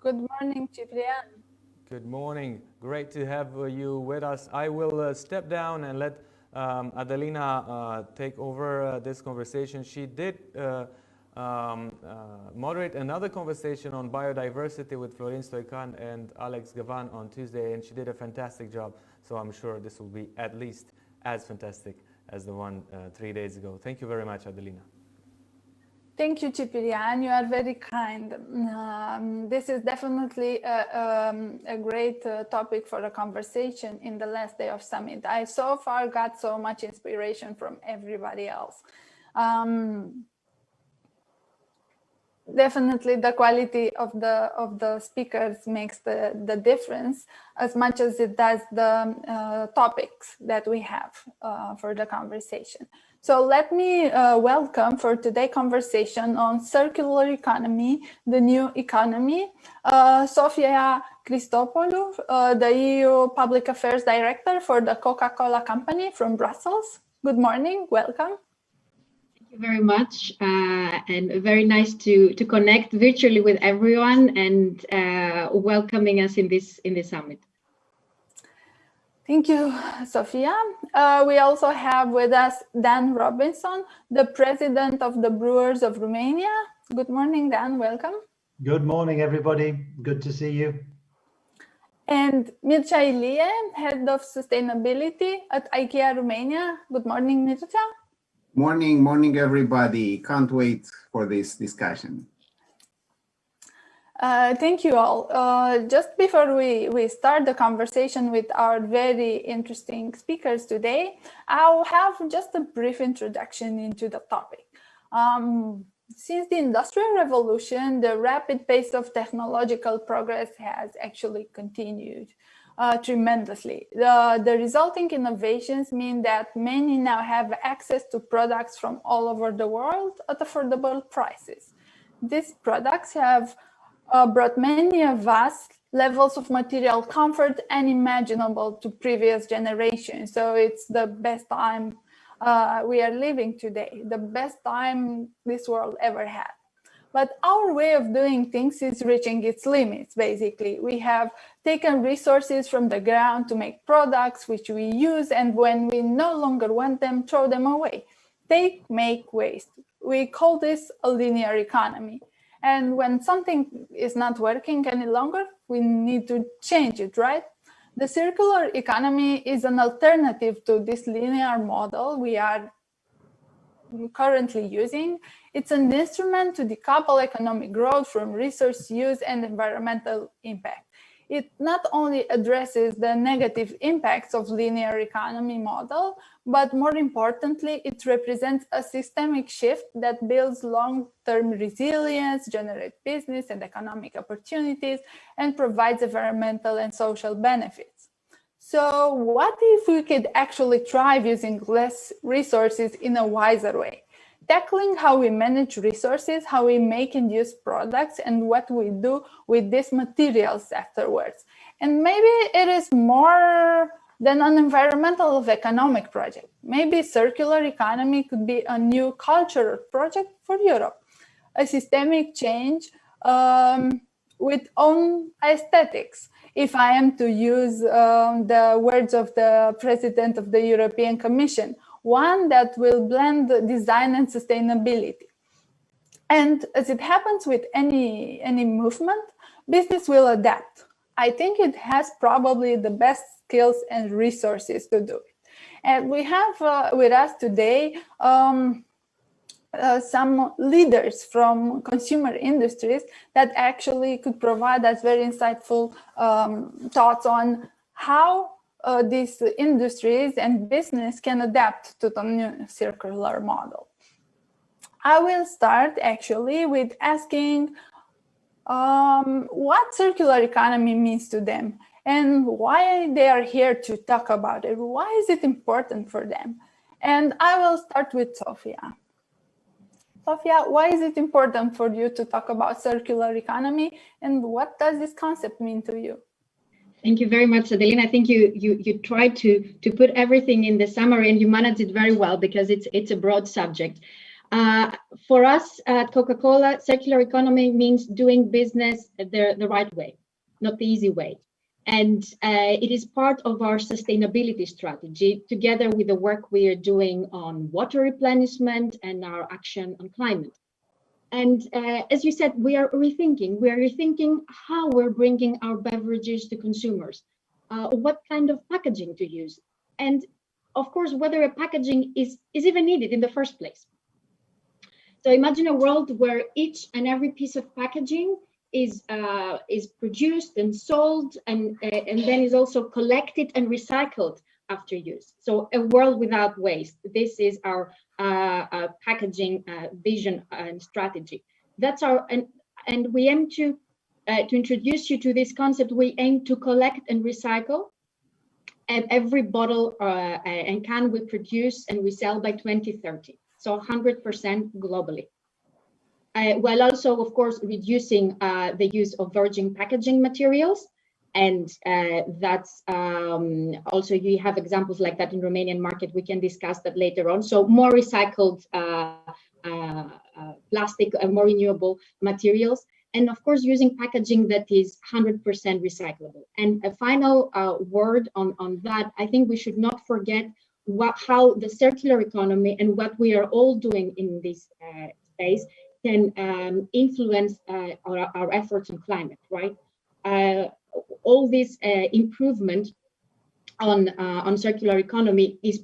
Good morning, Ciprian. Good morning. Great to have you with us. I will step down and let Adelina take over this conversation. She did moderate another conversation on biodiversity with Florin Stoican and Alex Gavan on Tuesday, and she did a fantastic job. So I'm sure this will be at least as fantastic as the one 3 days ago. Thank you very much, Adelina. Thank you, Ciprian. You are very kind. This is definitely a great topic for a conversation in the last day of summit. I so far got so much inspiration from everybody else. Definitely the quality of the speakers makes the difference as much as it does the topics that we have for the conversation. So let me welcome for today's conversation on circular economy, the new economy, Sophia Chrysopoulou, the EU Public Affairs Director for the Coca-Cola company from Brussels. Good morning, welcome. Thank you very much, and very nice to connect virtually with everyone and welcoming us in this summit. Thank you, Sophia. We also have with us Dan Robinson, the president of the Brewers of Romania. Good morning, Dan, welcome. Good morning, everybody. Good to see you. And Mircea Ilie, head of sustainability at IKEA Romania. Good morning, Mircea. Morning, everybody. Can't wait for this discussion. Thank you all. Just before we start the conversation with our very interesting speakers today, I'll have just a brief introduction into the topic. Since the Industrial Revolution, the rapid pace of technological progress has actually continued tremendously. The resulting innovations mean that many now have access to products from all over the world at affordable prices. These products have brought many of us levels of material comfort unimaginable to previous generations. So it's the best time we are living today, the best time this world ever had. But our way of doing things is reaching its limits, basically. We have taken resources from the ground to make products which we use, and when we no longer want them, throw them away. They make waste. We call this a linear economy. And when something is not working any longer, we need to change it, right? The circular economy is an alternative to this linear model we are currently using. It's an instrument to decouple economic growth from resource use and environmental impact. It not only addresses the negative impacts of linear economy model, but more importantly, it represents a systemic shift that builds long-term resilience, generates business and economic opportunities, and provides environmental and social benefits. So what if we could actually thrive using less resources in a wiser way? Tackling how we manage resources, how we make and use products, and what we do with these materials afterwards. And maybe it is more than an environmental or economic project. Maybe circular economy could be a new cultural project for Europe, a systemic change with own aesthetics. If I am to use the words of the President of the European Commission, one that will blend design and sustainability. And as it happens with any movement, business will adapt. I think it has probably the best skills and resources to do it. And we have with us today some leaders from consumer industries that actually could provide us very insightful thoughts on how these industries and business can adapt to the new circular model. I will start actually with asking what circular economy means to them and why they are here to talk about it. Why is it important for them? And I will start with Sophia. Sophia, why is it important for you to talk about circular economy, and what does this concept mean to you? Thank you very much, Adelina. I think you tried to put everything in the summary, and you managed it very well because it's a broad subject. For us at Coca-Cola, circular economy means doing business the right way, not the easy way. And it is part of our sustainability strategy, together with the work we are doing on water replenishment and our action on climate. And as you said, we are rethinking how we're bringing our beverages to consumers, what kind of packaging to use, and of course, whether a packaging is even needed in the first place. So imagine a world where each and every piece of packaging is produced and sold and then is also collected and recycled after use. So a world without waste. This is our packaging vision and strategy. That's our and we aim to introduce you to this concept. We aim to collect and recycle every bottle and can we produce and we sell by 2030. So 100% globally. While also, of course, reducing the use of virgin packaging materials. And that's also, you have examples like that in Romanian market. We can discuss that later on. So more recycled plastic and more renewable materials. And of course, using packaging that is 100% recyclable. And a final word on that, I think we should not forget how the circular economy and what we are all doing in this space can influence our efforts on climate, right? All this improvement on circular economy is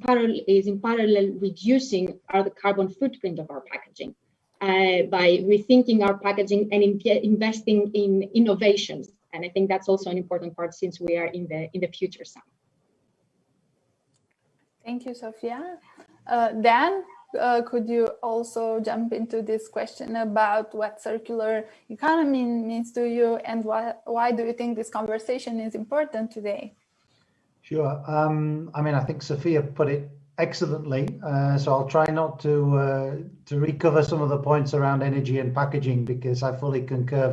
in parallel reducing the carbon footprint of our packaging by rethinking our packaging and investing in innovations. And I think that's also an important part since we are in the future summit. Thank you, Sophia. Dan, could you also jump into this question about what circular economy means to you and why do you think this conversation is important today? Sure. I mean, I think Sophia put it excellently, so I'll try not to recover some of the points around energy and packaging because I fully concur.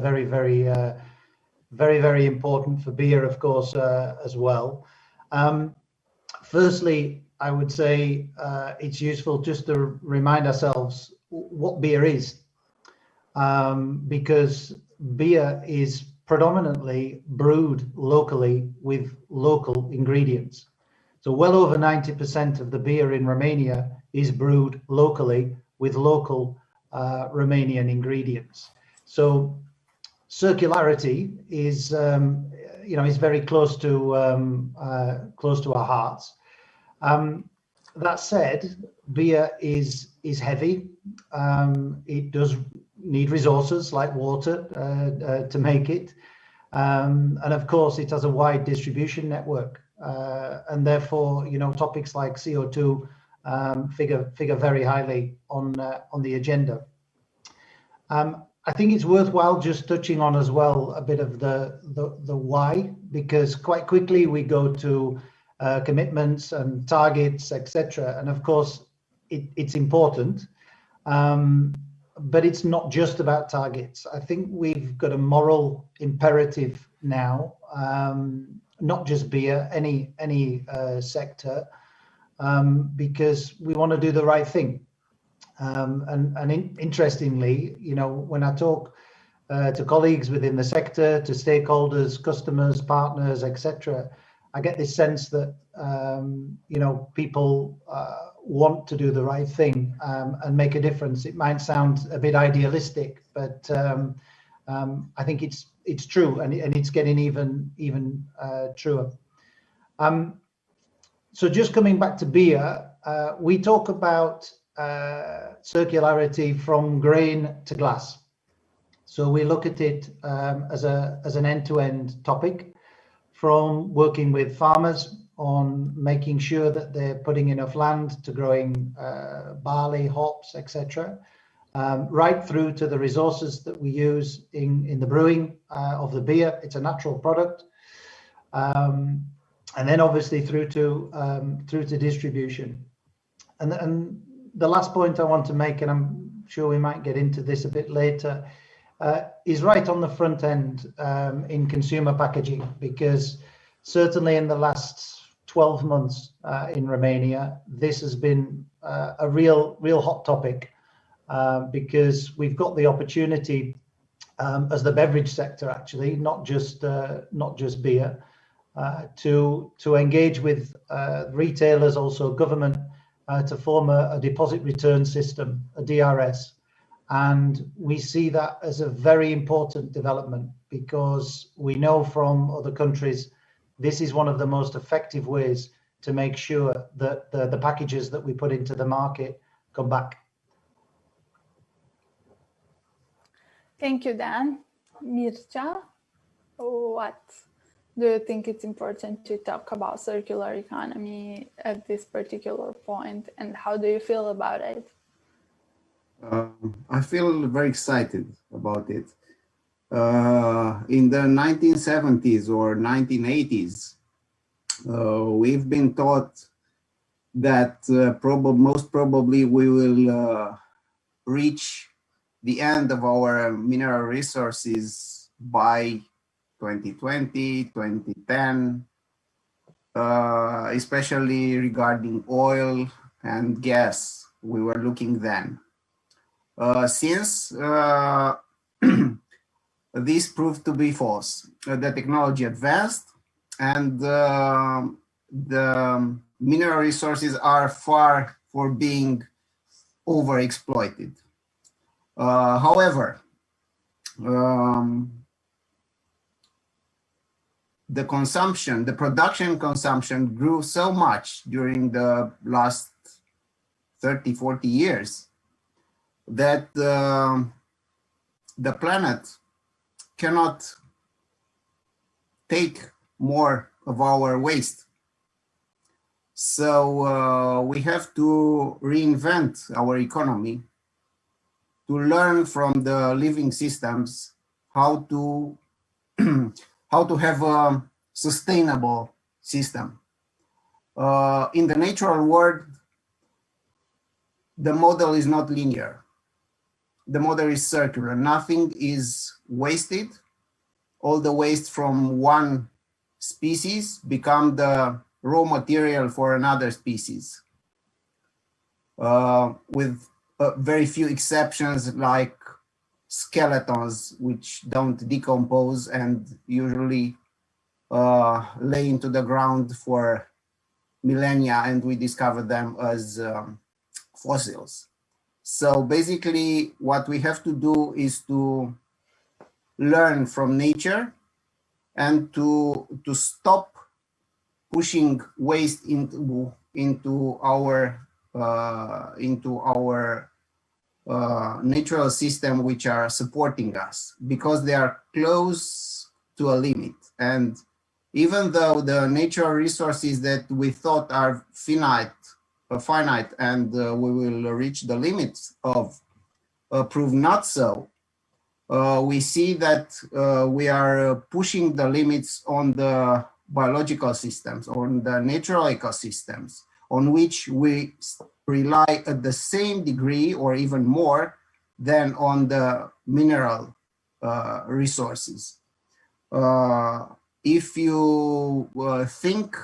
Very important for beer, of course, as well. Firstly, I would say it's useful just to remind ourselves what beer is, because beer is predominantly brewed locally with local ingredients. So well over 90% of the beer in Romania is brewed locally with local Romanian ingredients. So circularity is, is very close to our hearts. That said, beer is heavy. It does need resources like water to make it, and of course it has a wide distribution network, and therefore topics like CO2 figure very highly on the agenda. I think it's worthwhile just touching on as well a bit of the why, because quite quickly we go to commitments and targets, etc. And of course, it's important, but it's not just about targets. I think we've got a moral imperative now, not just beer, any sector, because we want to do the right thing. Interestingly, when I talk to colleagues within the sector, to stakeholders, customers, partners, etc., I get this sense that people want to do the right thing and make a difference. It might sound a bit idealistic, but I think it's true, and it's getting even truer. So just coming back to beer, we talk about circularity from grain to glass. So we look at it as an end-to-end topic, from working with farmers on making sure that they're putting enough land to growing barley, hops, etc., right through to the resources that we use in the brewing of the beer. It's a natural product, and then obviously through to distribution. And the last point I want to make, and I'm sure we might get into this a bit later, is right on the front end in consumer packaging, because certainly in the last 12 months in Romania, this has been a real hot topic because we've got the opportunity as the beverage sector, actually, not just beer, to engage with retailers, also government, to form a deposit return system, a DRS. And we see that as a very important development, because we know from other countries, this is one of the most effective ways to make sure that the packages that we put into the market come back. Thank you, Dan. Mircea, what do you think it's important to talk about circular economy at this particular point, and how do you feel about it? I feel very excited about it. In the 1970s or 1980s, we've been taught that most probably we will reach the end of our mineral resources by 2020, 2010, especially regarding oil and gas. We were looking then. Since this proved to be false, the technology advanced, and the mineral resources are far from being overexploited. However, the production consumption grew so much during the last 30, 40 years that the planet cannot take more of our waste. So we have to reinvent our economy to learn from the living systems how to have a sustainable system. In the natural world, the model is not linear. The model is circular. Nothing is wasted. All the waste from one species become the raw material for another species, with very few exceptions, like skeletons, which don't decompose and usually lay into the ground for millennia, and we discover them as fossils. So basically what we have to do is to learn from nature and to stop pushing waste into our natural system, which are supporting us, because they are close to a limit. And even though the natural resources that we thought are finite and we will reach the limits of, prove not so, we see that we are pushing the limits on the biological systems, on the natural ecosystems, on which we rely at the same degree or even more than on the mineral resources. If you think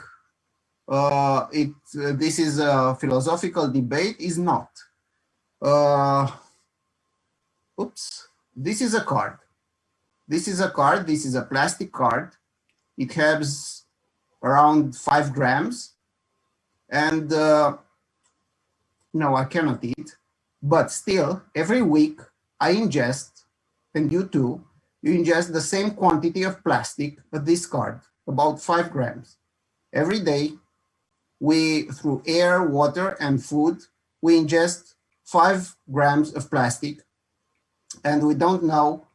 this is a philosophical debate, is not. Oops, this is a card. This is a card, this is a plastic card. It has around 5 grams. And no, I cannot eat, but still every week I ingest, and you too, you ingest the same quantity of plastic at this card, about 5 grams. Every day, we, through air, water, and food, we ingest 5 grams of plastic, and we don't know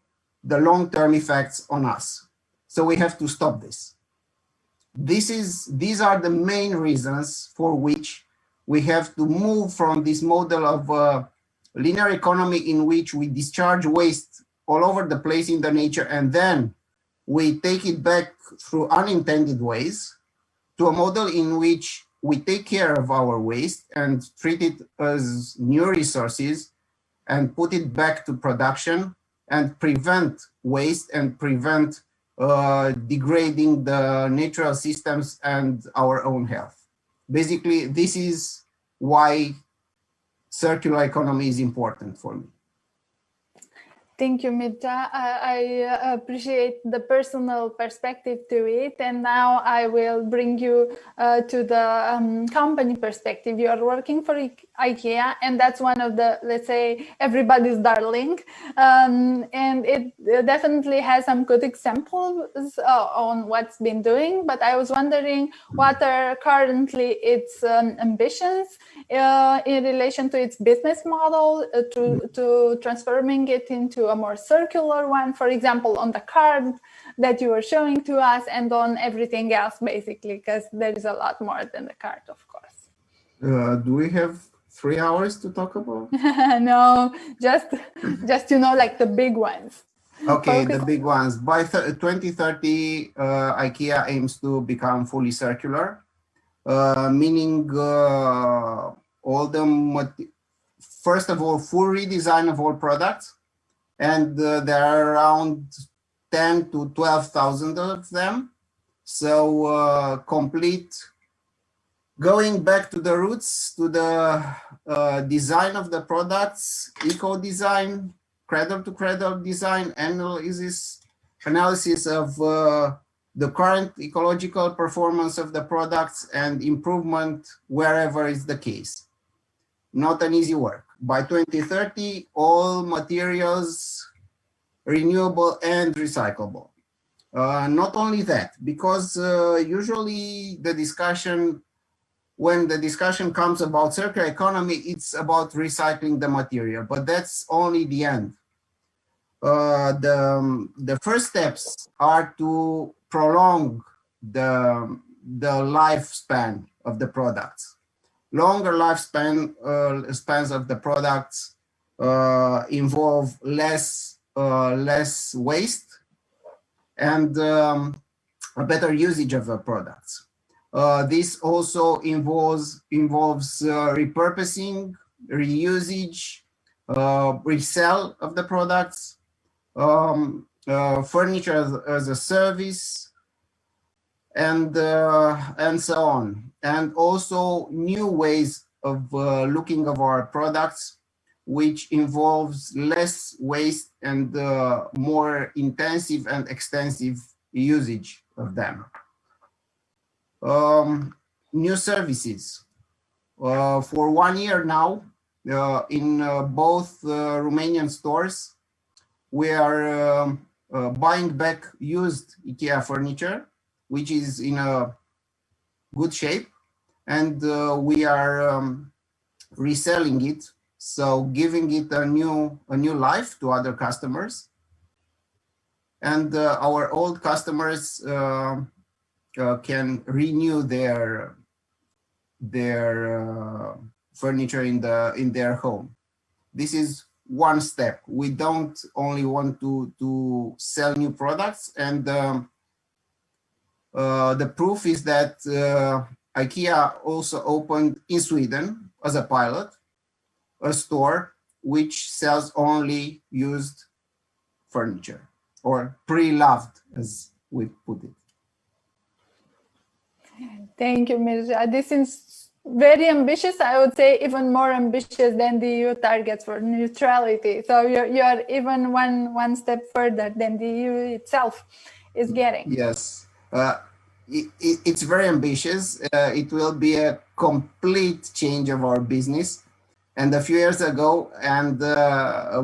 the long-term effects on us. So we have to stop this. These are the main reasons for which we have to move from this model of linear economy, in which we discharge waste all over the place in the nature and then we take it back through unintended ways, to a model in which we take care of our waste and treat it as new resources and put it back to production and prevent waste and prevent degrading the natural systems and our own health. Basically, this is why circular economy is important for me. Thank you, Mircea. I appreciate the personal perspective to it. And now I will bring you to the company perspective. You are working for IKEA, and that's one of the, let's say, everybody's darling. And it definitely has some good examples on what's been doing. But I was wondering what are currently its ambitions in relation to its business model, to transforming it into a more circular one, for example, on the card that you were showing to us, and on everything else, basically, because there is a lot more than the card, of course. Do we have 3 hours to talk about? No, just like the big ones. Okay, Focus. the big ones. By 2030, IKEA aims to become fully circular, meaning all the first of all, full redesign of all products. And there are around 10 to 12,000 of them. So complete, going back to the roots, to the design of the products, eco-design, cradle-to-cradle design, analysis of the current ecological performance of the products, and improvement wherever is the case. Not an easy work. By 2030, all materials renewable and recyclable. Not only that, because usually the discussion, when the discussion comes about circular economy, it's about recycling the material, but that's only the end. The first steps are to prolong the lifespan of the products. Longer spans of the products involve less waste and a better usage of the products. This also involves repurposing, reusage, resell of the products, furniture as a service, and so on. And also new ways of looking of our products, which involves less waste and more intensive and extensive usage of them. New services. For 1 year now, in both Romanian stores, we are buying back used IKEA furniture, which is in a good shape, and we are reselling it, so giving it a new life to other customers. And our old customers can renew their furniture in their home. This is one step. We don't only want to sell new products, and the proof is that IKEA also opened in Sweden as a pilot a store which sells only used furniture, or pre-loved, as we put it. Thank you, Mircea. This is very ambitious. I would say even more ambitious than the EU targets for neutrality. So you are even one step further than the EU itself is getting. Yes, it's very ambitious. It will be a complete change of our business. And a few years ago, and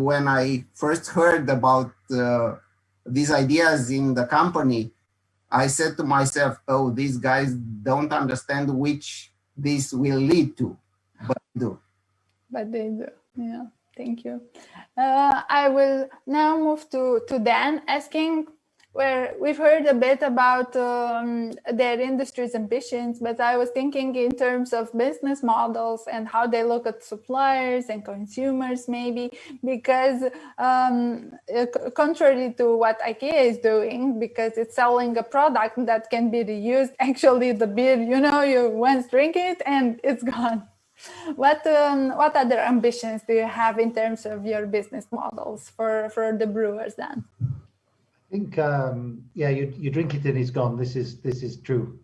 when I first heard about these ideas in the company, I said to myself, oh, these guys don't understand which this will lead to, but they do. But they do, yeah, thank you. I will now move to Dan, asking, where we've heard a bit about their industry's ambitions, but I was thinking in terms of business models and how they look at suppliers and consumers, maybe, because contrary to what IKEA is doing, because it's selling a product that can be reused, actually the beer, you once drink it and it's gone. What other ambitions do you have in terms of your business models for the brewers then? I think, yeah, you drink it and it's gone. This is true.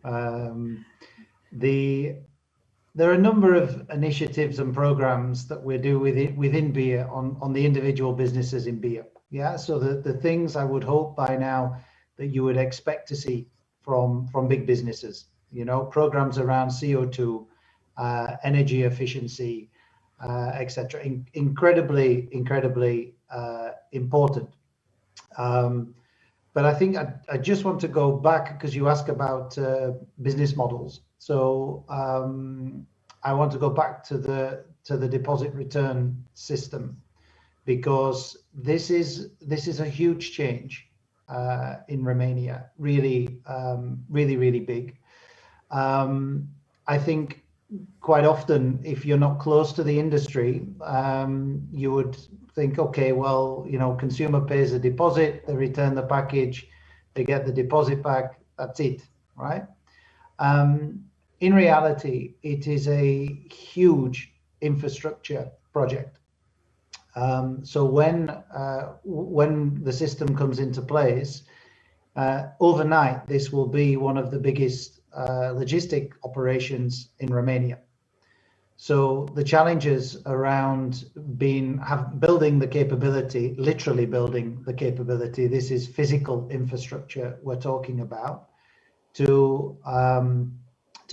The there are a number of initiatives and programs that we do within beer on the individual businesses in beer. Yeah, so the things I would hope by now that you would expect to see from big businesses, you know, programs around CO2, energy efficiency, etc. Incredibly important. But I think I just want to go back because you asked about business models. So I want to go back to the deposit return system, because this is a huge change in Romania, really big. I think quite often, if you're not close to the industry, you would think, okay, well, you know, consumer pays a deposit, they return the package, they get the deposit back, that's it, right? In reality, it is a huge infrastructure project. So when the system comes into place, overnight, this will be one of the biggest logistic operations in Romania. So the challenges around building the capability, literally building the capability, this is physical infrastructure we're talking about, to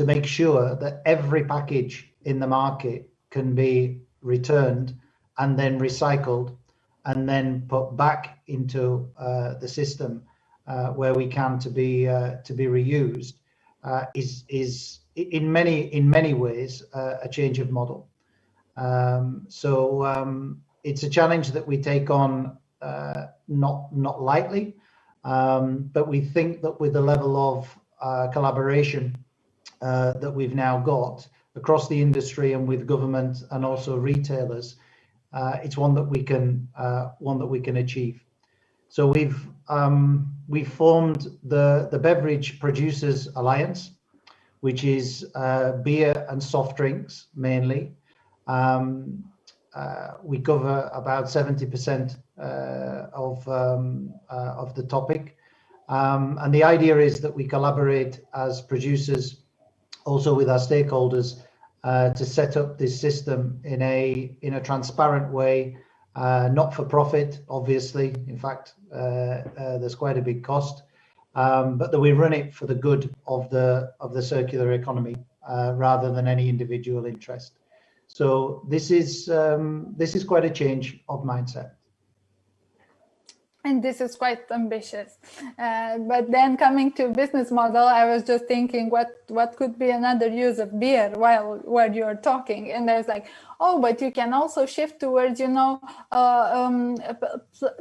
make sure that every package in the market can be returned and then recycled and then put back into the system where we can to be reused, is in many ways a change of model. So it's a challenge that we take on not lightly, but we think that with the level of collaboration that we've now got across the industry and with government and also retailers, it's one that we can achieve. So we've formed the Beverage Producers Alliance, which is beer and soft drinks mainly. We cover about 70% of the topic, and the idea is that we collaborate as producers, also with our stakeholders, to set up this system in a transparent way, not for profit, obviously. In fact, there's quite a big cost, but that we run it for the good of the circular economy rather than any individual interest. So this is quite a change of mindset. And this is quite ambitious. But then coming to business model, I was just thinking what could be another use of beer while you're talking. And there's like, oh, but you can also shift towards, you know,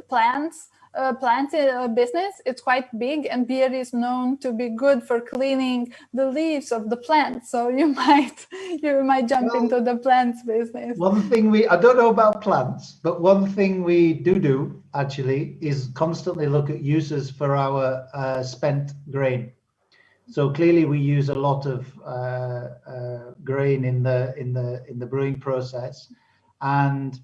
plants business. It's quite big, and beer is known to be good for cleaning the leaves of the plants. So you might jump into the plants business. One thing I don't know about plants, but one thing we do actually is constantly look at uses for our spent grain. So clearly we use a lot of grain in the brewing process, and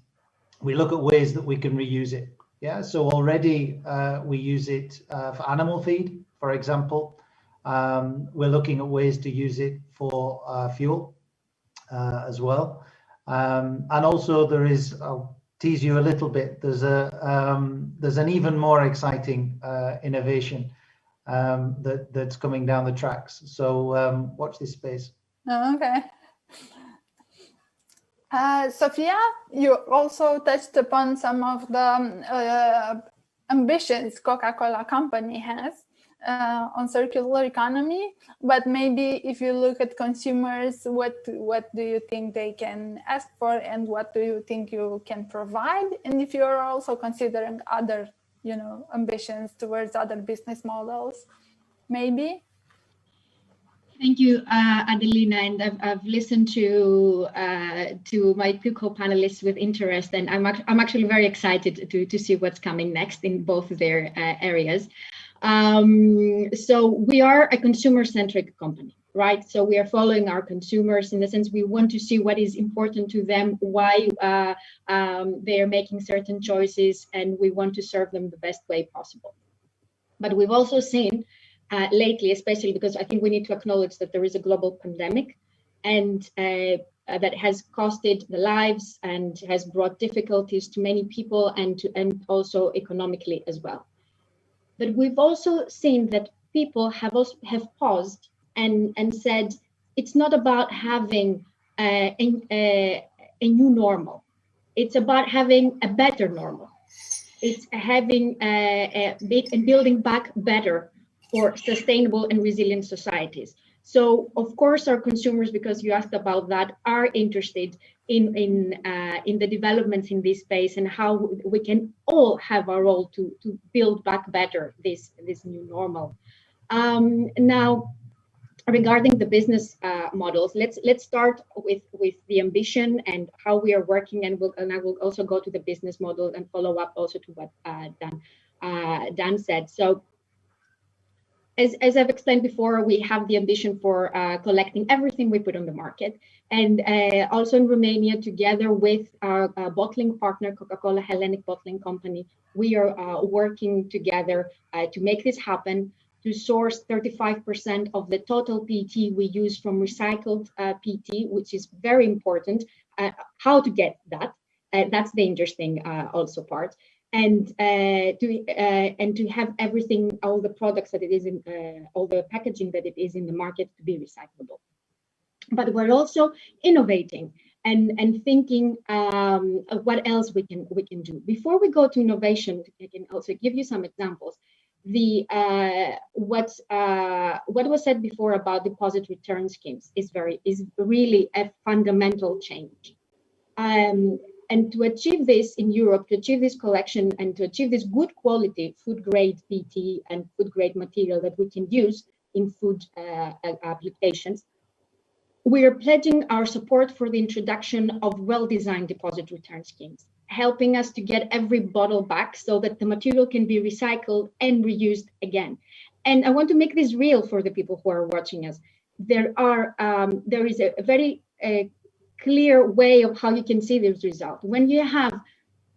we look at ways that we can reuse it. Yeah, so already we use it for animal feed, for example. We're looking at ways to use it for fuel as well. And also there is, I'll tease you a little bit, there's an even more exciting innovation that's coming down the tracks. So watch this space. Oh, okay. Sophia, you also touched upon some of the ambitions Coca-Cola company has on circular economy, but maybe if you look at consumers, what do you think they can ask for, and what do you think you can provide? And if you're also considering other, you know, ambitions towards other business models, maybe? Thank you, Adelina, and I've listened to my two co-panelists with interest, and I'm actually very excited to see what's coming next in both of their areas. So we are a consumer-centric company, right? So we are following our consumers in the sense we want to see what is important to them, why they are making certain choices, and we want to serve them the best way possible. But we've also seen lately, especially because I think we need to acknowledge that there is a global pandemic, and that has costed the lives and has brought difficulties to many people and also economically as well. But we've also seen that people have paused and said it's not about having a new normal. It's about having a better normal. It's having and building back better for sustainable and resilient societies. So of course our consumers, because you asked about that, are interested in the developments in this space and how we can all have our role to build back better this new normal. Now, regarding the business models, let's start with the ambition and how we are working, and I will also go to the business model and follow up also to what Dan said. So as I've explained before, we have the ambition for collecting everything we put on the market, and also in Romania, together with our bottling partner, Coca-Cola Hellenic Bottling Company, we are working together to make this happen, to source 35% of the total PET we use from recycled PET, which is very important. How to get that? That's the interesting also part. And to have everything, all the products that it is in, all the packaging that it is in the market to be recyclable. But we're also innovating and thinking of what else we can do. Before we go to innovation, I can also give you some examples. What was said before about deposit return schemes is really a fundamental change. And to achieve this in Europe, to achieve this collection and to achieve this good quality food grade PET and food grade material that we can use in food applications, we are pledging our support for the introduction of well-designed deposit return schemes, helping us to get every bottle back so that the material can be recycled and reused again. And I want to make this real for the people who are watching us. There is a very clear way of how you can see this result. When you have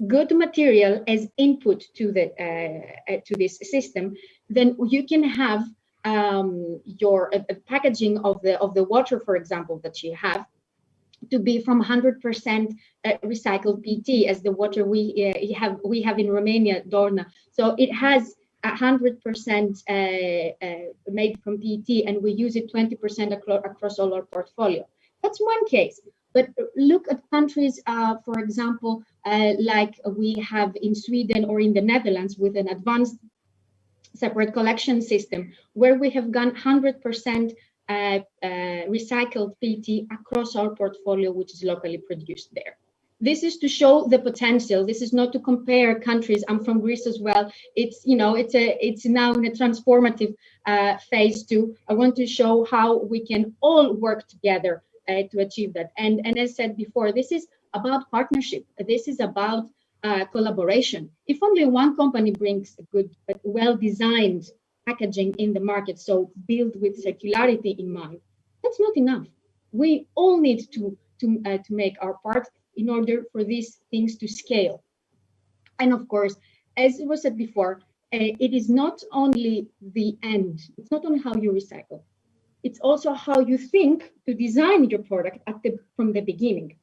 good material as input to this system, then you can have your packaging of the water, for example, that you have, to be from 100% recycled PET, as the water we have in Romania, Dorna. So it has 100% made from PET, and we use it 20% across all our portfolio. That's one case. But look at countries, for example, like we have in Sweden or in the Netherlands, with an advanced separate collection system, where we have gone 100% recycled PET across our portfolio, which is locally produced there. This is to show the potential. This is not to compare countries. I'm from Greece as well. It's now in a transformative phase too. I want to show how we can all work together to achieve that. And as said before, this is about partnership. This is about collaboration. If only one company brings a good, well-designed packaging in the market, so built with circularity in mind, that's not enough. We all need to make our part in order for these things to scale. And of course, as it was said before, it is not only the end. It's not only how you recycle. It's also how you think to design your product from the beginning.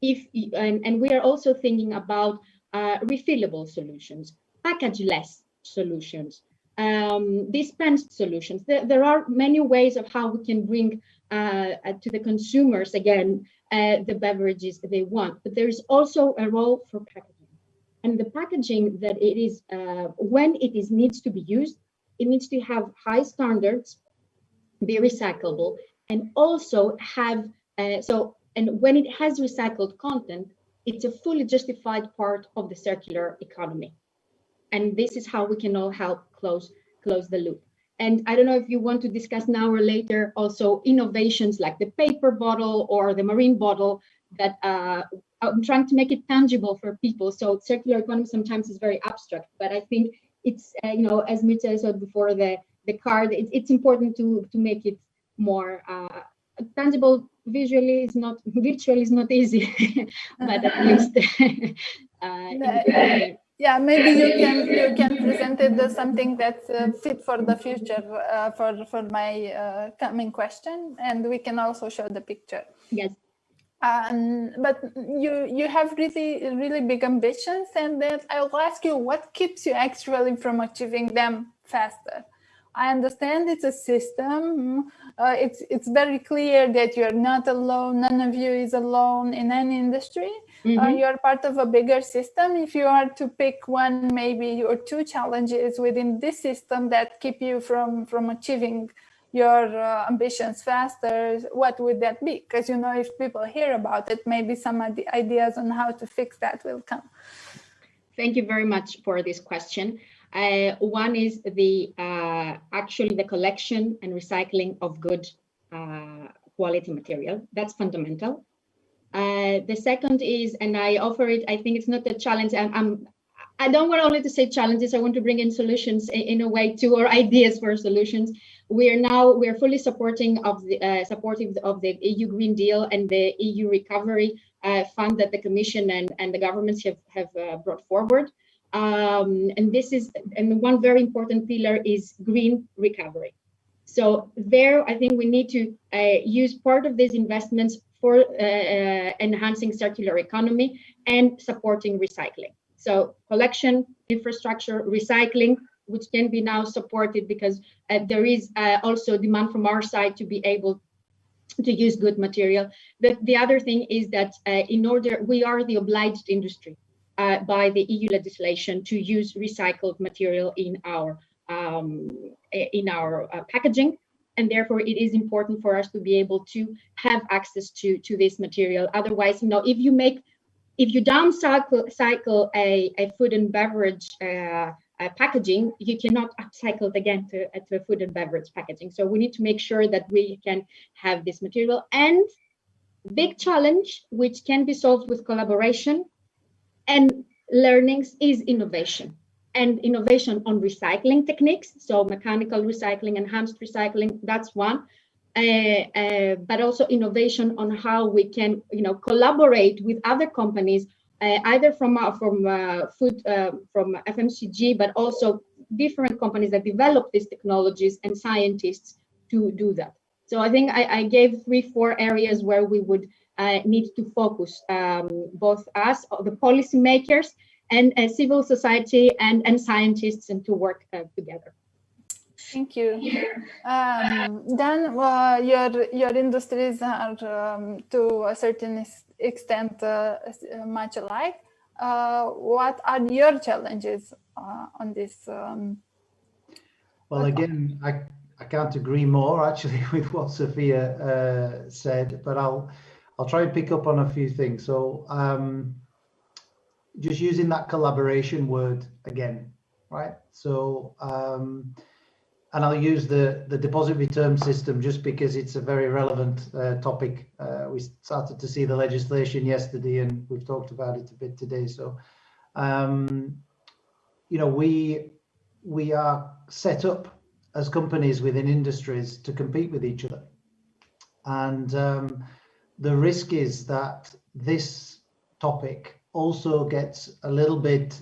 And we are also thinking about refillable solutions, package-less solutions, dispensed solutions. There are many ways of how we can bring to the consumers, again, the beverages that they want. But there is also a role for packaging. And the packaging that it is, when it needs to be used, it needs to have high standards, be recyclable, and also have, and when it has recycled content, it's a fully justified part of the circular economy. And this is how we can all help close the loop. And I don't know if you want to discuss now or later also innovations like the paper bottle or the marine bottle that I'm trying to make it tangible for people. So circular economy sometimes is very abstract, but I think it's, as Mircea said before, the card, it's important to make it more tangible. Virtually is not easy, but at least Yeah, maybe you can present it as something that's fit for the future for my coming question, and we can also show the picture. Yes. But you have really big ambitions, and then I'll ask you, what keeps you actually from achieving them faster? I understand it's a system. It's very clear that you're not alone. None of you is alone in any industry. You're part of a bigger system. If you are to pick one, maybe or two challenges within this system that keep you from achieving your ambitions faster, what would that be? Because if people hear about it, maybe some ideas on how to fix that will come. Thank you very much for this question. One is actually the collection and recycling of good quality material. That's fundamental. The second is, and I offer it, I think it's not a challenge. I don't want only to say challenges. I want to bring in solutions in a way too, or ideas for solutions. We are fully supportive of the EU Green Deal and the EU Recovery Fund that the Commission and the governments have brought forward. And one very important pillar is green recovery. So there, I think we need to use part of these investments for enhancing circular economy and supporting recycling. So collection, infrastructure, recycling, which can be now supported because there is also demand from our side to be able to use good material. The other thing is that we are the obliged industry by the EU legislation to use recycled material in our packaging. And therefore, it is important for us to be able to have access to this material. Otherwise, if you downcycle a food and beverage packaging, you cannot upcycle it again to food and beverage packaging. So we need to make sure that we can have this material. And big challenge, which can be solved with collaboration and learnings, is innovation. And innovation on recycling techniques, so mechanical recycling, enhanced recycling, that's one. But also innovation on how we can, collaborate with other companies, either from FMCG, but also different companies that develop these technologies and scientists to do that. So I think I gave 3-4 areas where we would need to focus, both us, the policymakers, and civil society and scientists, and to work together. Thank you. Then your industries are to a certain extent much alike. What are your challenges on this? Well, again, I can't agree more actually with what Sophia said, but I'll try and pick up on a few things. So just using that collaboration word again, right? So and I'll use the deposit return system just because it's a very relevant topic. We started to see the legislation yesterday, and we've talked about it a bit today. So, we are set up as companies within industries to compete with each other. And the risk is that this topic also gets a little bit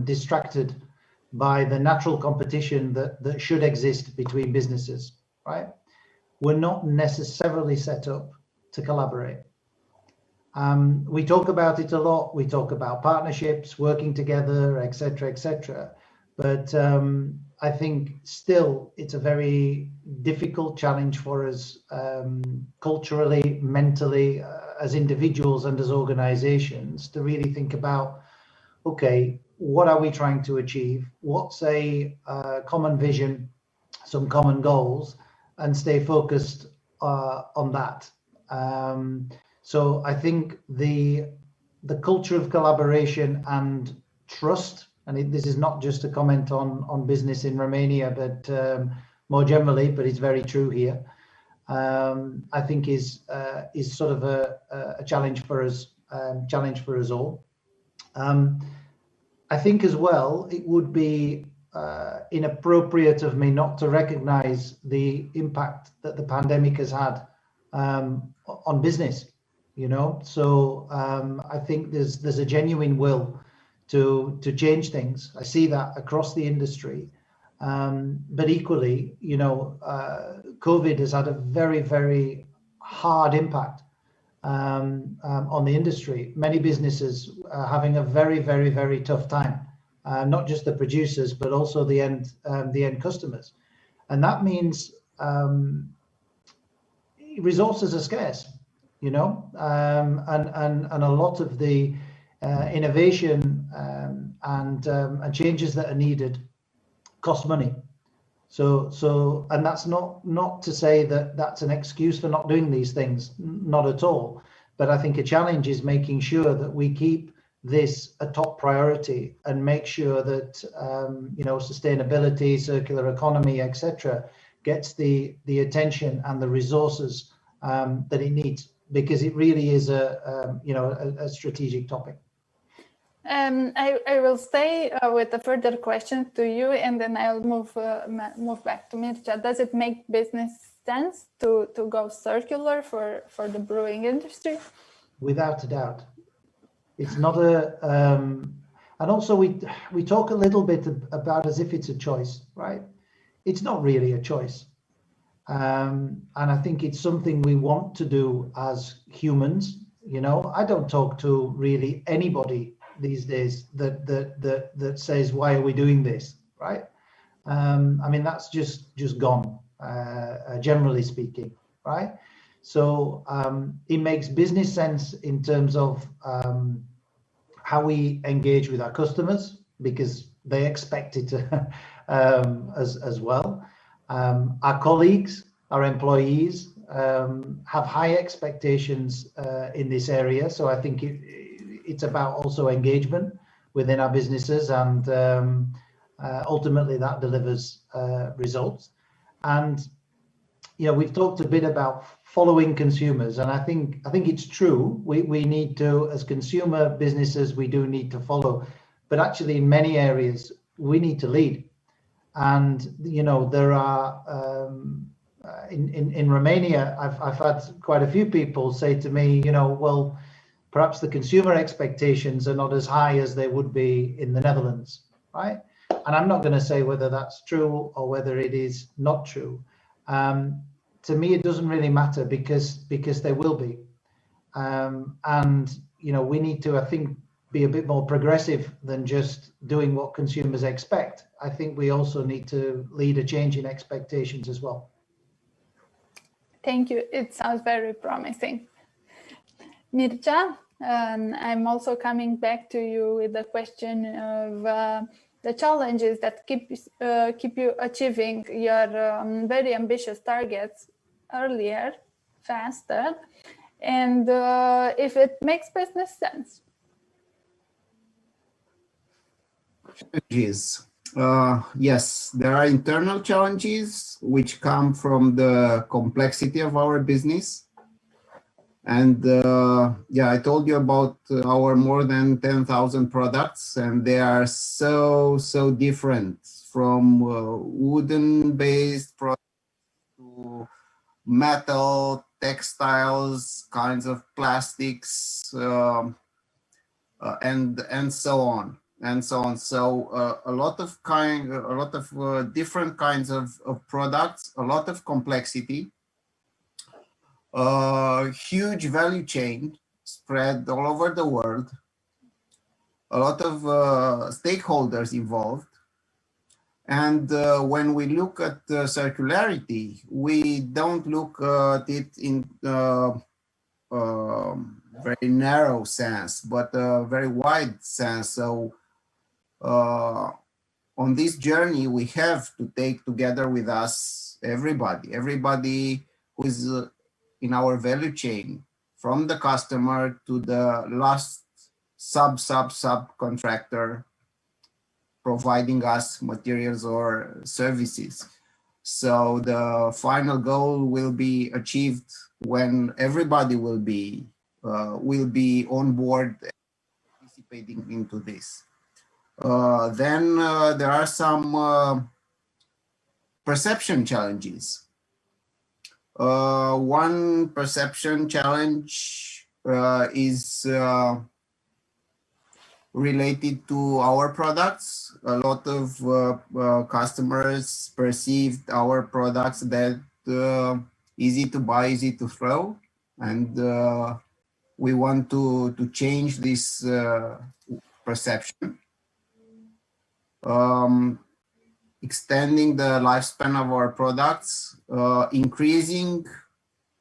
distracted by the natural competition that should exist between businesses, right? We're not necessarily set up to collaborate. We talk about it a lot. We talk about partnerships, working together, etc. But I think still it's a very difficult challenge for us culturally, mentally, as individuals and as organizations to really think about, okay, what are we trying to achieve? What's a common vision, some common goals, and stay focused on that. So I think the culture of collaboration and trust, and this is not just a comment on business in Romania, but more generally, but it's very true here. I think is sort of a challenge for us, all. I think as well, it would be inappropriate of me not to recognize the impact that the pandemic has had on business, So I think there's a genuine will to change things. I see that across the industry. But equally, you know, COVID has had a very, very hard impact on the industry. Many businesses are having a very, very, very tough time, not just the producers, but also the end customers. And that means resources are scarce, you know, and a lot of the innovation and changes that are needed cost money. So and that's not to say that that's an excuse for not doing these things, not at all. But I think a challenge is making sure that we keep this a top priority and make sure that you know, sustainability, circular economy, etc., gets the attention and the resources that it needs, because it really is a you know, a strategic topic. I will stay with a further question to you, and then I'll move back to Mircea. Does it make business sense to go circular for the brewing industry? Without a doubt. It's not a and also we talk a little bit about as if it's a choice, right? It's not really a choice. And I think it's something we want to do as humans. You know, I don't talk to really anybody these days that says, why are we doing this, right? I mean, that's just gone, generally speaking, right? So it makes business sense in terms of how we engage with our customers, because they expect it as well. Our colleagues, our employees have high expectations in this area. So I think it's about also engagement within our businesses, and ultimately that delivers results. And you know, we've talked a bit about following consumers, and I think it's true. We need to, as consumer businesses, we do need to follow, but actually in many areas we need to lead. And you know, there are in Romania, I've had quite a few people say to me, you know, well, perhaps the consumer expectations are not as high as they would be in the Netherlands, right? And I'm not going to say whether that's true or whether it is not true. To me, it doesn't really matter, because they will be. And you know, we need to, I think, be a bit more progressive than just doing what consumers expect. I think we also need to lead a change in expectations as well. Thank you. It sounds very promising. Mircea, I'm also coming back to you with the question of the challenges that keep you achieving your very ambitious targets earlier, faster, and if it makes business sense. Challenges. Yes, there are internal challenges which come from the complexity of our business. And yeah, I told you about our more than 10,000 products, and they are so different, from wooden-based products to metal, textiles, kinds of plastics, and so on. So a lot of different kinds of products, a lot of complexity, huge value chain spread all over the world, a lot of stakeholders involved. And when we look at circularity, we don't look at it in very narrow sense, but a very wide sense. So on this journey, we have to take together with us everybody who is in our value chain, from the customer to the last subcontractor providing us materials or services. So the final goal will be achieved when everybody will be on board participating into this. Then there are some perception challenges. One perception challenge is related to our products. A lot of customers perceived our products that easy to buy, easy to throw, and we want to change this perception. Extending the lifespan of our products, increasing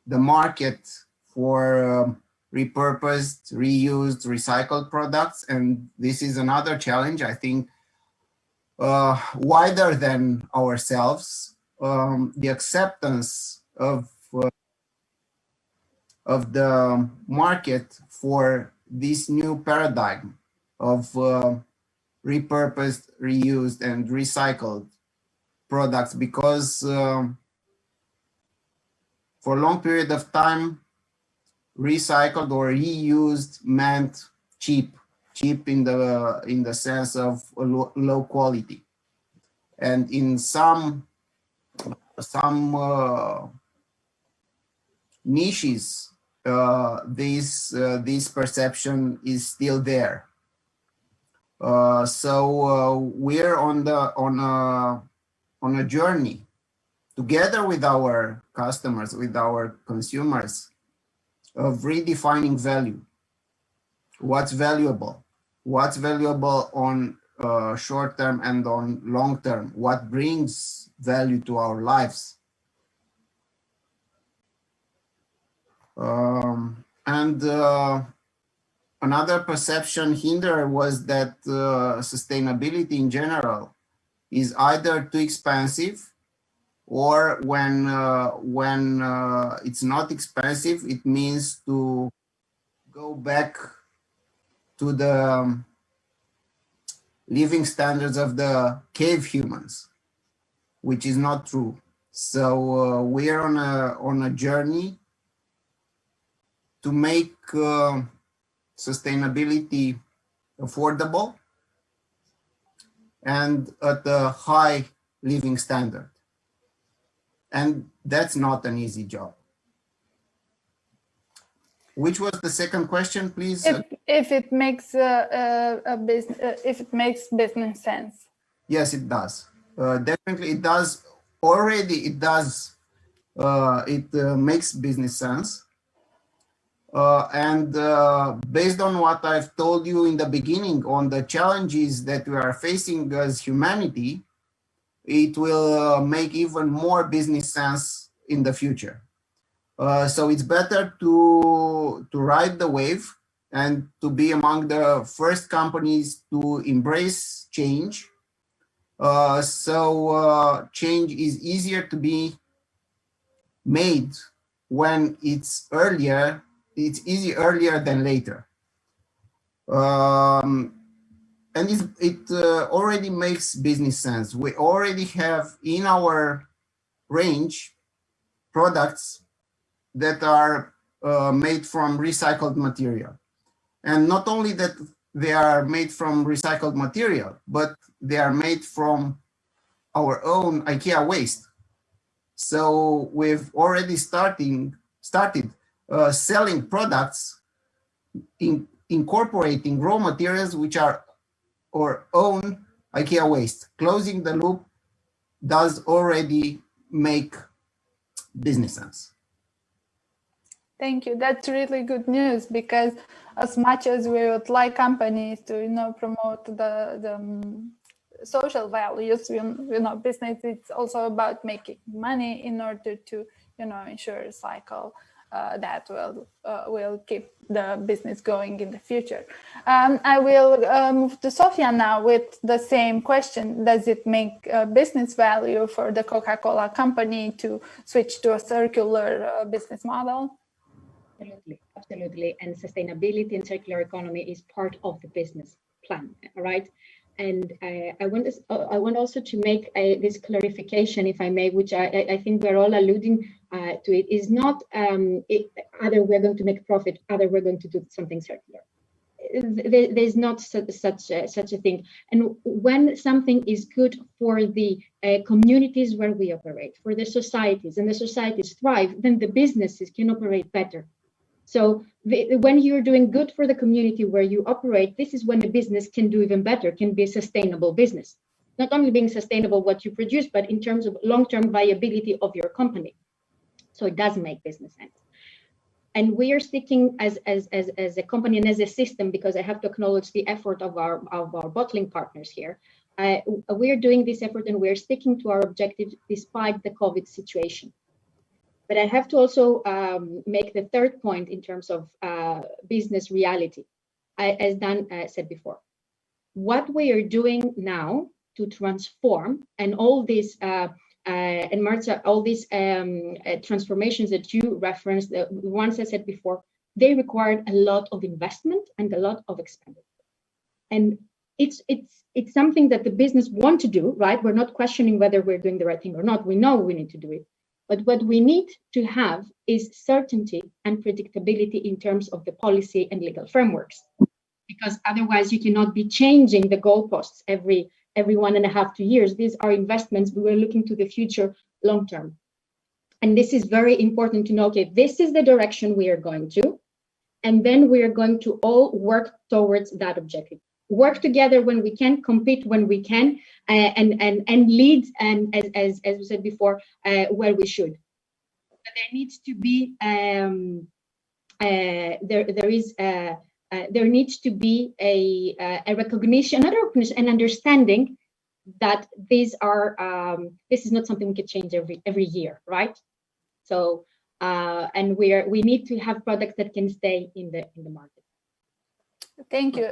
the market for repurposed, reused, recycled products. And this is another challenge, I think, wider than ourselves. The acceptance of the market for this new paradigm of repurposed, reused, and recycled products, because for a long period of time, recycled or reused meant cheap in the sense of low quality, and in some niches, this perception is still there. So we're on a journey together with our customers, with our consumers, of redefining value. What's valuable? What's valuable on short term and on long term? What brings value to our lives? Another perception hinder was that sustainability in general is either too expensive, or when it's not expensive, it means to go back to the living standards of the cave humans, which is not true. So we're on a journey to make sustainability affordable and at a high living standard. And that's not an easy job. Which was the second question, please? If it makes if it makes business sense. Yes, it does. Definitely, it does. Already, it does. It makes business sense. And based on what I've told you in the beginning on the challenges that we are facing as humanity, it will make even more business sense in the future. So it's better to ride the wave and to be among the first companies to embrace change. So change is easier to be made when it's earlier. It's easy earlier than later. And it already makes business sense. We already have in our range products that are made from recycled material. And not only that they are made from recycled material, but they are made from our own IKEA waste. So we've already started selling products incorporating raw materials which are our own IKEA waste. Closing the loop does already make business sense. Thank you. That's really good news, because as much as we would like companies to, promote the social values, business, it's also about making money in order to, ensure a cycle that will keep the business going in the future. I will move to Sophia now with the same question. Does it make business value for the Coca-Cola company to switch to a circular business model? Absolutely. And sustainability and circular economy is part of the business plan, right? And I want also to make this clarification, if I may, which I think we're all alluding to. It is not either we're going to make profit, either we're going to do something circular. There's not such a thing. And when something is good for the communities where we operate, for the societies, and the societies thrive, then the businesses can operate better. So when you're doing good for the community where you operate, this is when the business can do even better, can be a sustainable business. Not only being sustainable what you produce, but in terms of long-term viability of your company. So it does make business sense. And we are sticking as a company and as a system, because I have to acknowledge the effort of our bottling partners here. We are doing this effort and we're sticking to our objective despite the COVID situation. But I have to also make the third point in terms of business reality, as Dan said before. What we are doing now to transform, and all this, and Mircea, all these transformations that you referenced, the ones I said before, they required a lot of investment and a lot of expenditure. And it's something that the business want to do, right? We're not questioning whether we're doing the right thing or not. We know we need to do it. But what we need to have is certainty and predictability in terms of the policy and legal frameworks, because otherwise you cannot be changing the goalposts every 1.5 to 2 years. These are investments. We were looking to the future long term. And this is very important to know, okay, this is the direction we are going to, and then we are going to all work towards that objective. Work together when we can, compete when we can, and lead, and as we said before, where we should. But there needs to be there needs to be a recognition, not a recognition, an understanding that these are this is not something we can change every year, right? So and we need to have products that can stay in the market. Thank you.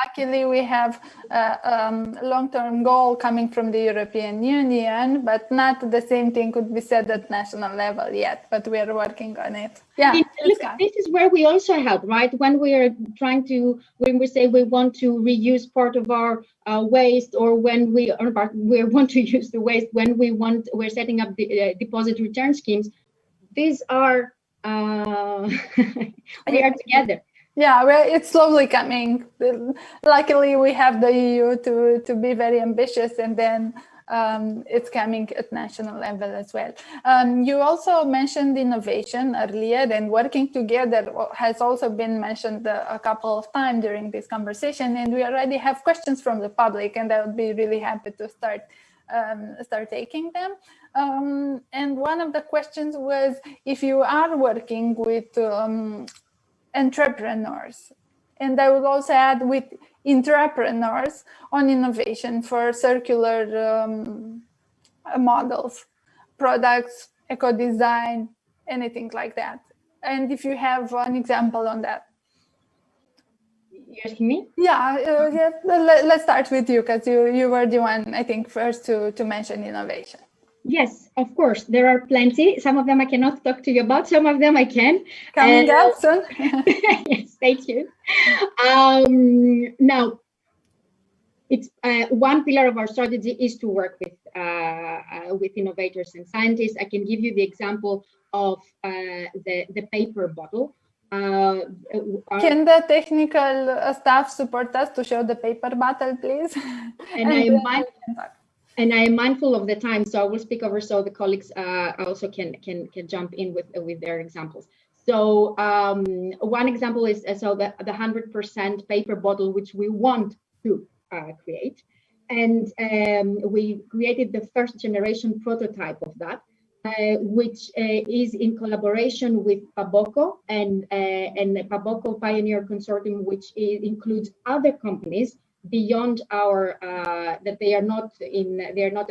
Luckily, we have a long-term goal coming from the European Union, but not the same thing could be said at national level yet, but we are working on it. Yeah, look, this is where we also help, right? When we are when we say we want to reuse part of our waste, or when we want to use the waste, when we're setting up the deposit return schemes, these are, we are together. Yeah, well, it's slowly coming. Luckily, we have the EU to be very ambitious, and then it's coming at national level as well. You also mentioned innovation earlier, and working together has also been mentioned a couple of times during this conversation, and we already have questions from the public, and I would be really happy to start taking them. And one of the questions was, if you are working with entrepreneurs, and I would also add with entrepreneurs on innovation for circular models, products, eco-design, anything like that. And if you have an example on that. You asking me? Yeah, let's start with you, because you were the one, I think, first to mention innovation. Yes, of course, there are plenty. Some of them I cannot talk to you about, some of them I can. Coming up soon. Yes, stay tuned. Now, it's one pillar of our strategy is to work with innovators and scientists. I can give you the example of the paper bottle. Can the technical staff support us to show the paper bottle, please? And I am mindful of the time, so I will speak over so the colleagues also can jump in with their examples. So one example is the 100% paper bottle, which we want to create, and we created the first generation prototype of that, which is in collaboration with Paboco and the Paboco Pioneer Consortium, which includes other companies beyond our that they are not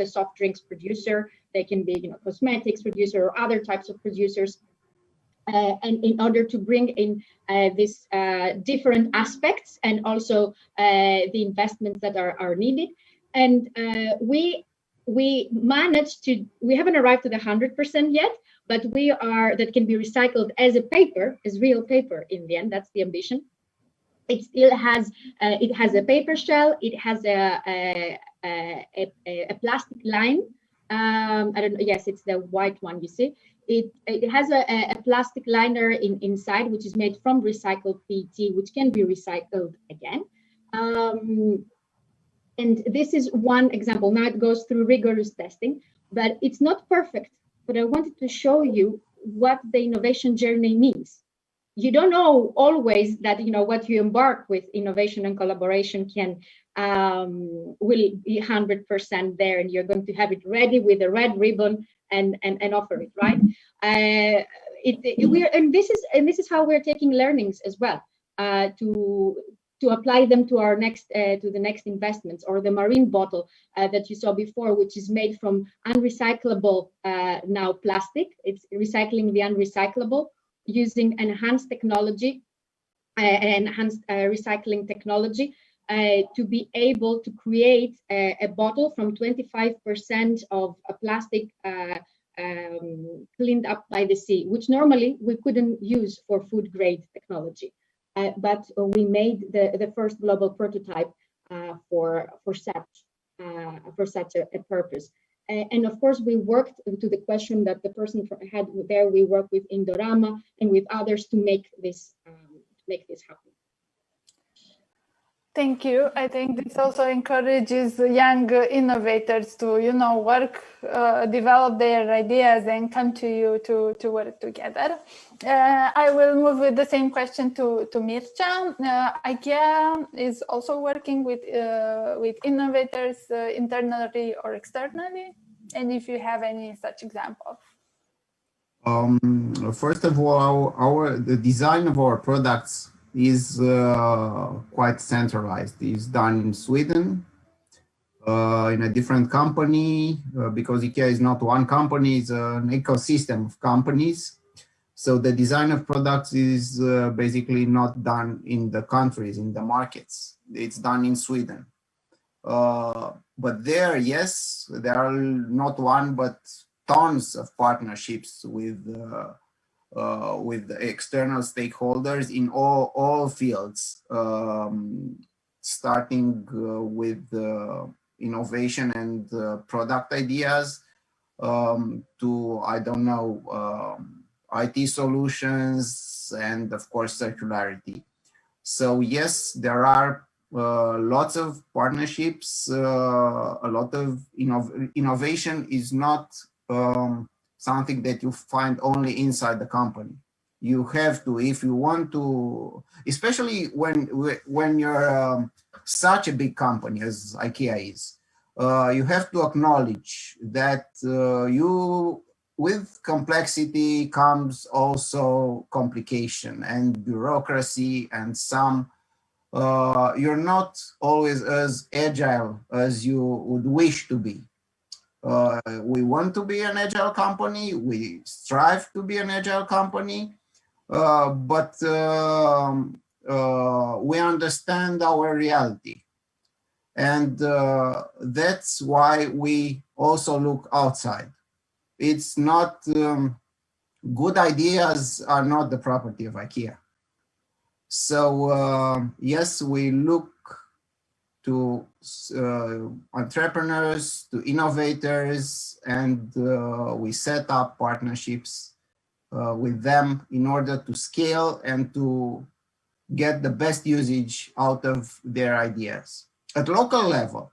a soft drinks producer. They can be cosmetics producer or other types of producers, and in order to bring in these different aspects and also the investments that are needed. And we managed to, we haven't arrived to the 100% yet, but that can be recycled as a paper, as real paper in the end. That's the ambition. It still has a paper shell. It has a plastic line. I don't know. Yes, it's the white one. You see, it has a plastic liner inside, which is made from recycled PET, which can be recycled again. And this is one example. Now it goes through rigorous testing, but it's not perfect. But I wanted to show you what the innovation journey means. you don't know always that what you embark with innovation and collaboration will be 100% there, and you're going to have it ready with a red ribbon and offer it, right? This is how we're taking learnings as well, to apply them to our next to the next investments, or the marine bottle that you saw before, which is made from unrecyclable now plastic. It's recycling the unrecyclable using enhanced technology, enhanced recycling technology, to be able to create a bottle from 25% of a plastic cleaned up by the sea, which normally we couldn't use for food grade technology. But we made the first global prototype for such a purpose. And of course, we worked to the question that the person had there. We worked with Indorama and with others to make this happen. Thank you. I think this also encourages young innovators to, work, develop their ideas and come to you to work together. I will move with the same question to Mircea. IKEA is also working with innovators internally or externally, and if you have any such example. First of all, the design of our products is quite centralized. It's done in Sweden, in a different company, because IKEA is not one company, it's an ecosystem of companies. So the design of products is basically not done in the countries, in the markets. It's done in Sweden. But there, yes, there are not one, but tons of partnerships with the external stakeholders in all fields, starting with innovation and product ideas, to, I don't know, IT solutions, and of course circularity. So yes, there are lots of partnerships. A lot of innovation is not something that you find only inside the company. You have to, if you want to, especially when you're such a big company as IKEA is, you have to acknowledge that with complexity comes also complication and bureaucracy, and you're not always as agile as you would wish to be. We want to be an agile company, we strive to be an agile company, but we understand our reality. And that's why we also look outside. It's not, good ideas are not the property of IKEA. So yes, we look to entrepreneurs, to innovators, and we set up partnerships with them in order to scale and to get the best usage out of their ideas. At local level,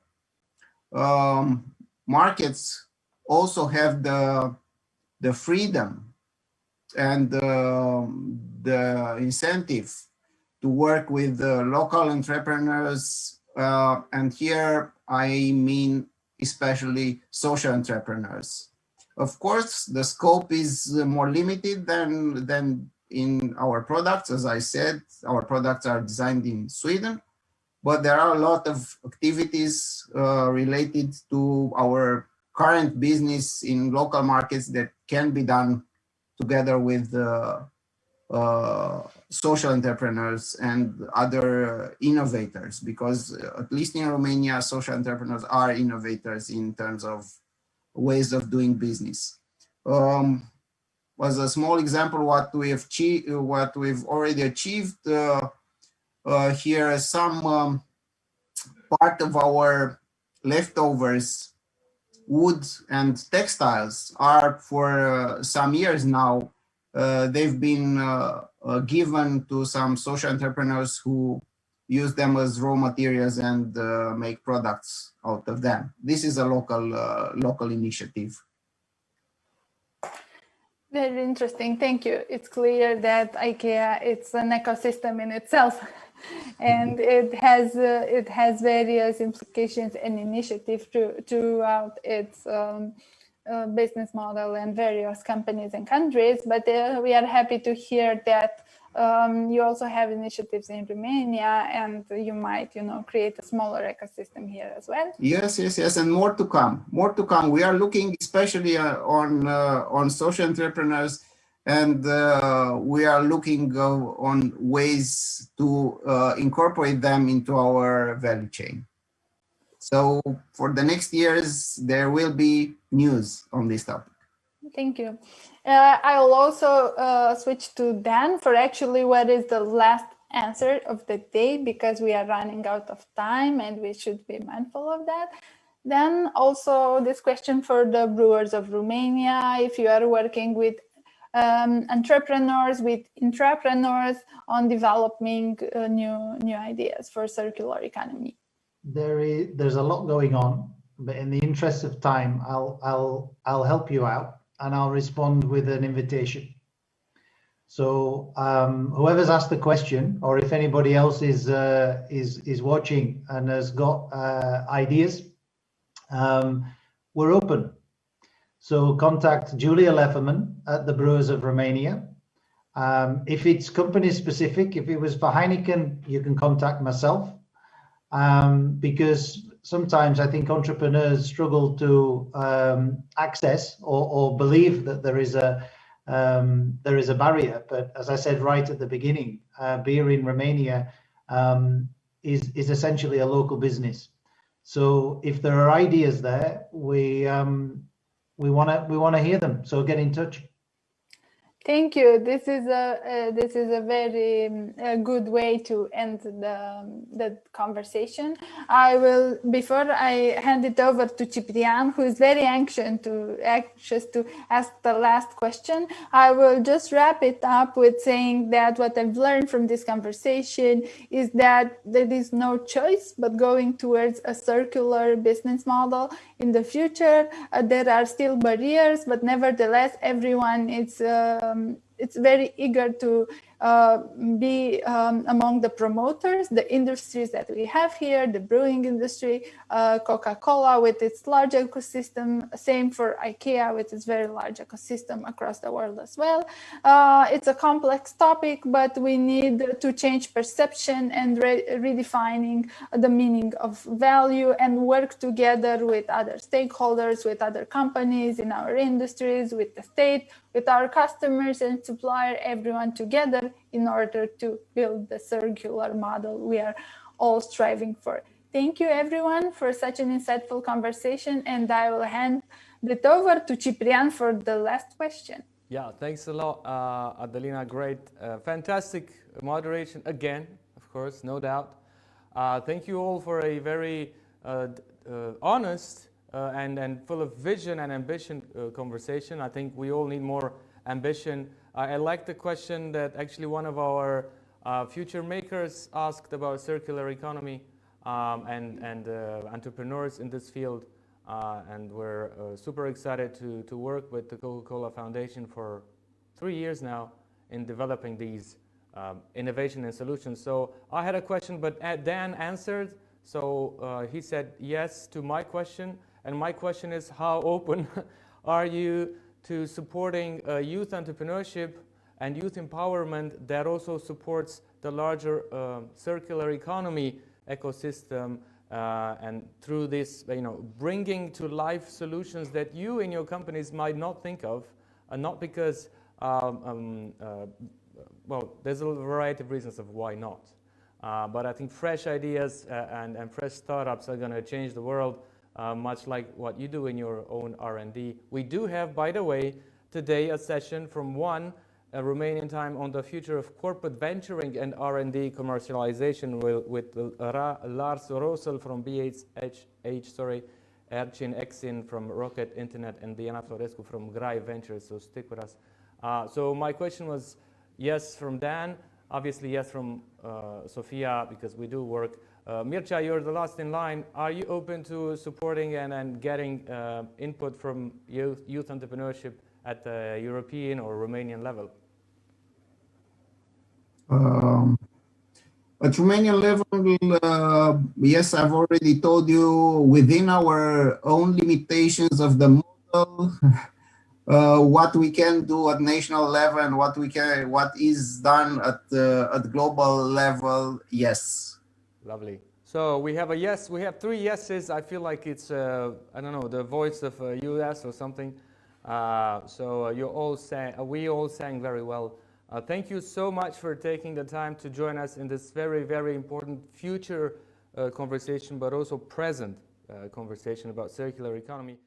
markets also have the freedom and the incentive to work with local entrepreneurs, and here I mean especially social entrepreneurs. Of course, the scope is more limited than in our products. As I said, our products are designed in Sweden, but there are a lot of activities related to our current business in local markets that can be done together with social entrepreneurs and other innovators, because at least in Romania, social entrepreneurs are innovators in terms of ways of doing business. As a small example, what we've already achieved, here some part of our leftovers, wood and textiles, are for some years now, they've been given to some social entrepreneurs who use them as raw materials and make products out of them. This is a local initiative. Very interesting. Thank you. It's clear that IKEA it's an ecosystem in itself, and it has various implications and initiatives throughout its business model and various companies and countries. But we are happy to hear that you also have initiatives in Romania, and you might, create a smaller ecosystem here as well. Yes, and more to come. We are looking especially on social entrepreneurs, and we are looking on ways to incorporate them into our value chain. So for the next years, there will be news on this topic. Thank you. I will also switch to Dan for actually what is the last answer of the day, because we are running out of time and we should be mindful of that. Then also this question for the brewers of Romania, if you are working with entrepreneurs, with intrapreneurs on developing new ideas for circular economy. There's a lot going on, but in the interest of time, I'll help you out and I'll respond with an invitation. So whoever's asked the question, or if anybody else is watching and has got ideas, we're open. So contact Julia Lefferman at the Brewers of Romania. If it's company specific, if it was for Heineken, you can contact myself, because sometimes I think entrepreneurs struggle to access or believe that there is a barrier. But as I said right at the beginning, beer in Romania is essentially a local business. So if there are ideas there, we want to hear them. So get in touch. Thank you. This is a very good way to end the conversation. I will, before I hand it over to Ciprian, who is very anxious to ask the last question, I will just wrap it up with saying that what I've learned from this conversation is that there is no choice but going towards a circular business model in the future. There are still barriers, but nevertheless, everyone is it's very eager to be among the promoters, the industries that we have here, the brewing industry, Coca-Cola with its large ecosystem, same for IKEA with its very large ecosystem across the world as well. It's a complex topic, but we need to change perception and redefining the meaning of value and work together with other stakeholders, with other companies in our industries, with the state, with our customers and supplier, everyone together in order to build the circular model we are all striving for. Thank you everyone for such an insightful conversation, and I will hand it over to Ciprian for the last question. Yeah, thanks a lot, Adelina. Great, fantastic moderation again, of course, no doubt. Thank you all for a very honest and full of vision and ambition conversation. I think we all need more ambition. I like the question that actually one of our future makers asked about circular economy and entrepreneurs in this field. And we're super excited to work with the Coca-Cola Foundation for 3 years now in developing these innovation and solutions. So I had a question, but Dan answered. So he said yes to my question. And my question is, how open are you to supporting youth entrepreneurship and youth empowerment that also supports the larger circular economy ecosystem, and through this, bringing to life solutions that you in your companies might not think of, not because, well, there's a variety of reasons of why not. But I think fresh ideas and fresh startups are going to change the world. Much like what you do in your own R&D. We do have, by the way, today a session from Romanian time on the future of corporate venturing and R&D commercialization with Lars Rosel from BHH, Ercin Exin from Rocket Internet, and Diana Florescu from Grai Ventures, so stick with us. So my question was yes from Dan, obviously yes from Sophia, because we do work. Mircea, you're the last in line. Are you open to supporting and getting input from youth entrepreneurship at the European or Romanian level? At Romanian level, yes, I've already told you, within our own limitations of the model, what we can do at national level and what is done at global level, yes. Lovely. So we have a yes. We have 3 yeses. I feel like it's I don't know, the voice of US or something. So we all sang very well. Thank you so much for taking the time to join us in this very, very important future conversation, but also present conversation about circular economy.